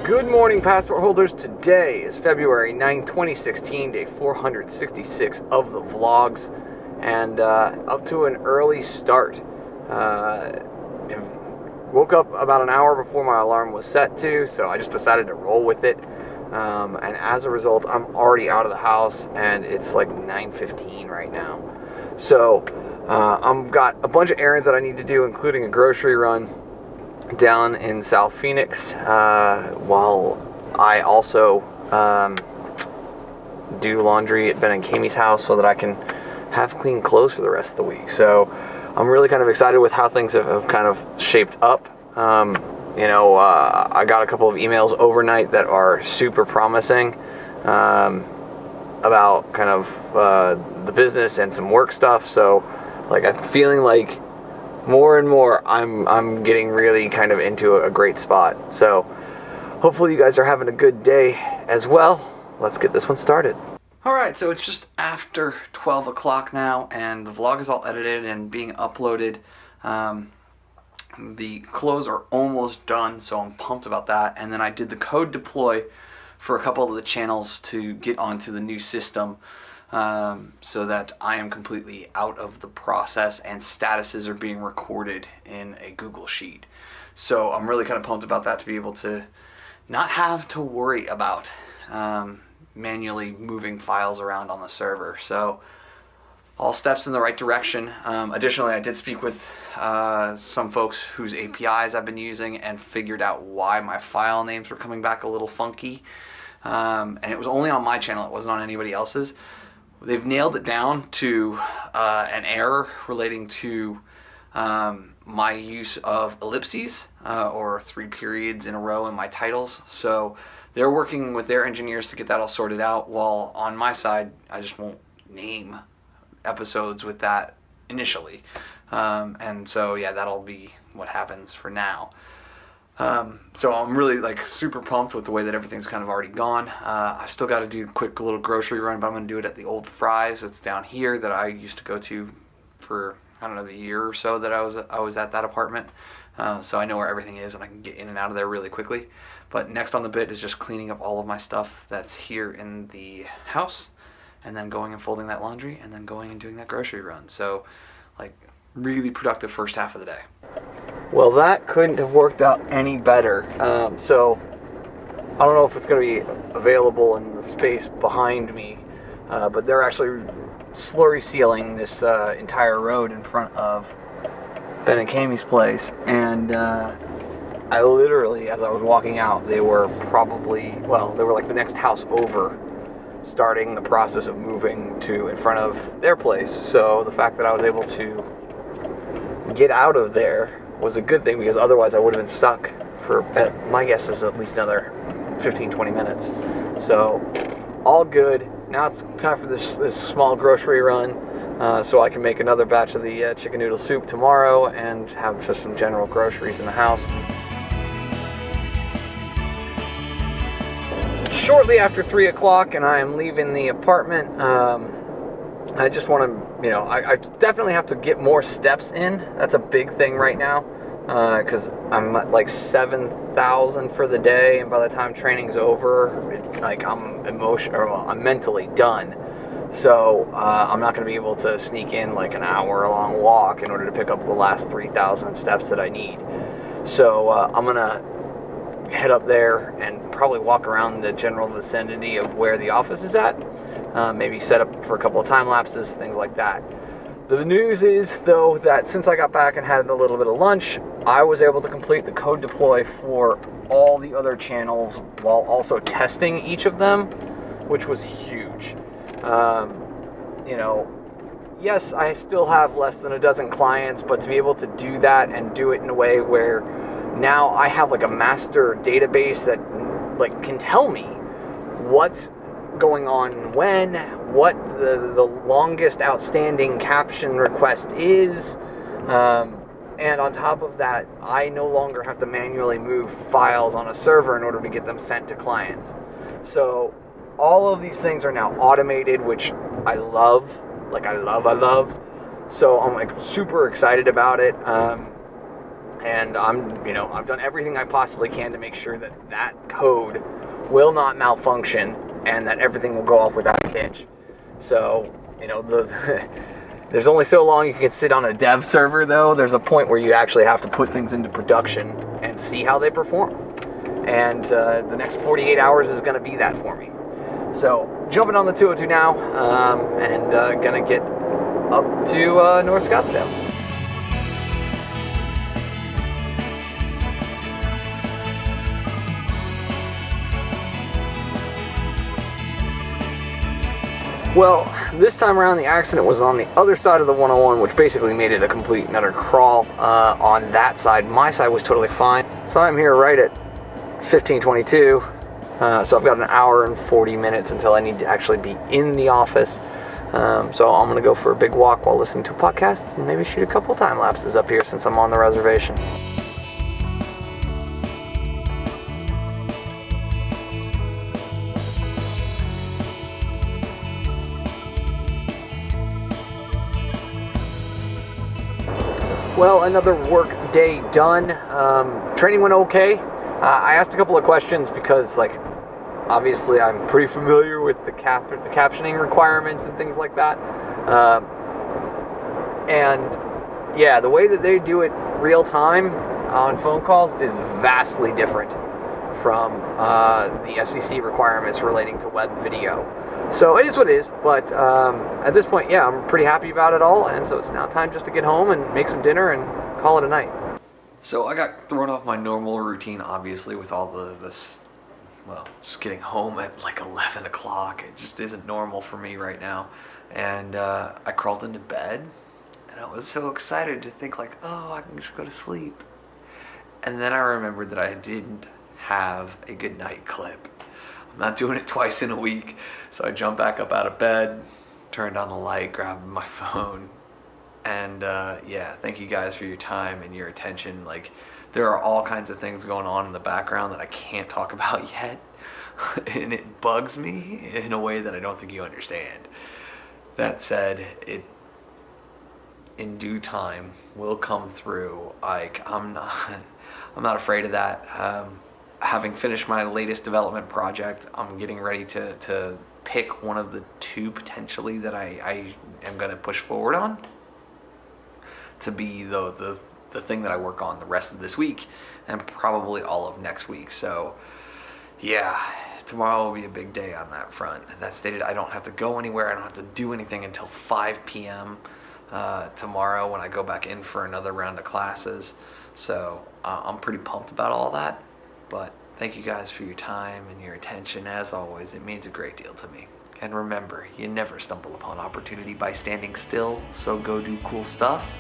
Good morning, passport holders. Today is February 9, 2016, day 466 of the vlogs, and up to an early start. Woke up about an hour before my alarm was set to, so I just decided to roll with it. And as a result, I'm already out of the house, and it's like 9:15 right now. So I've got a bunch of errands that I need to do, including a grocery run down in South Phoenix, while I also do laundry at Ben and Kami's house so that I can have clean clothes for the rest of the week. So I'm really kind of excited with how things have kind of shaped up. I got a couple of emails overnight that are super promising about kind of the business and some work stuff. So like I'm feeling like more and more I'm getting really kind of into a great spot. So hopefully you guys are having a good day as well. Let's get this one started. Alright, so it's just after 12 o'clock now, and the vlog is all edited and being uploaded. The clothes are almost done, so I'm pumped about that. And then I did the code deploy for a couple of the channels to get onto the new system, so that I am completely out of the process and statuses are being recorded in a Google Sheet. So I'm really kind of pumped about that, to be able to not have to worry about manually moving files around on the server. So all steps in the right direction. Additionally, I did speak with some folks whose APIs I've been using and figured out why my file names were coming back a little funky. And it was only on my channel, it wasn't on anybody else's. They've nailed it down to an error relating to my use of ellipses or 3 periods in a row in my titles. So they're working with their engineers to get that all sorted out, while on my side I just won't name episodes with that initially. And so yeah, that'll be what happens for now. So I'm really like super pumped with the way that everything's kind of already gone. I still got to do a quick little grocery run, but I'm going to do it at the old Fry's that's down here that I used to go to for, I don't know, the year or so that I was at that apartment. So I know where everything is and I can get in and out of there really quickly. But next on the bit is just cleaning up all of my stuff that's here in the house, and then going and folding that laundry, and then going and doing that grocery run. So like really productive first half of the day. Well, that couldn't have worked out any better. So I don't know if it's going to be available in the space behind me, but they're actually slurry sealing this entire road in front of Ben and Kami's place. And I literally, as I was walking out, they were like the next house over, starting the process of moving to in front of their place. So the fact that I was able to get out of there was a good thing, because otherwise I would have been stuck for, my guess is, at least another 15-20 minutes. So all good. Now it's time for this small grocery run, so I can make another batch of the chicken noodle soup tomorrow and have just some general groceries in the house. Shortly after 3 o'clock, and I am leaving the apartment. I just want to, I definitely have to get more steps in. That's a big thing right now, because I'm at like 7,000 for the day, and by the time training's over, I'm mentally done. So I'm not going to be able to sneak in like an hour-long walk in order to pick up the last 3,000 steps that I need. So I'm going to head up there and probably walk around the general vicinity of where the office is at. Maybe set up for a couple of time lapses, things like that. The news is, though, that since I got back and had a little bit of lunch, I was able to complete the code deploy for all the other channels while also testing each of them, which was huge. Yes, I still have less than a dozen clients, but to be able to do that and do it in a way where now I have like a master database that like can tell me what's going on when, what the longest outstanding caption request is, and on top of that, I no longer have to manually move files on a server in order to get them sent to clients. So all of these things are now automated, which I love. I love. So I'm like super excited about it. And I've done everything I possibly can to make sure that that code will not malfunction and that everything will go off without a hitch. So, there's only so long you can sit on a dev server, though. There's a point where you actually have to put things into production and see how they perform. And the next 48 hours is going to be that for me. So, jumping on the 202 now, and going to get up to North Scottsdale. Well, this time around the accident was on the other side of the 101, which basically made it a complete and utter crawl on that side. My side was totally fine. So I'm here right at 15:22. So I've got an hour and 40 minutes until I need to actually be in the office. So I'm going to go for a big walk while listening to a podcast and maybe shoot a couple time lapses up here since I'm on the reservation. Well, another work day done. Training went okay. I asked a couple of questions because, obviously I'm pretty familiar with the captioning requirements and things like that. And yeah, the way that they do it real time on phone calls is vastly different from the FCC requirements relating to web video. So it is what it is, but at this point, yeah, I'm pretty happy about it all, and so it's now time just to get home and make some dinner and call it a night. So I got thrown off my normal routine, obviously, with all this, just getting home at 11 o'clock. It just isn't normal for me right now. And I crawled into bed, and I was so excited to think I can just go to sleep. And then I remembered that I didn't have a good night clip. I'm not doing it twice in a week. So I jumped back up out of bed, turned on the light, grabbed my phone, and thank you guys for your time and your attention. There are all kinds of things going on in the background that I can't talk about yet, and it bugs me in a way that I don't think you understand. That said, it in due time will come through. I'm not afraid of that. Having finished my latest development project, I'm getting ready to pick one of the two potentially that I am going to push forward on to be the thing that I work on the rest of this week and probably all of next week. So yeah, tomorrow will be a big day on that front. That stated, I don't have to go anywhere. I don't have to do anything until 5 p.m. Tomorrow when I go back in for another round of classes. So I'm pretty pumped about all that. But thank you guys for your time and your attention. As always, it means a great deal to me. And remember, you never stumble upon opportunity by standing still, so go do cool stuff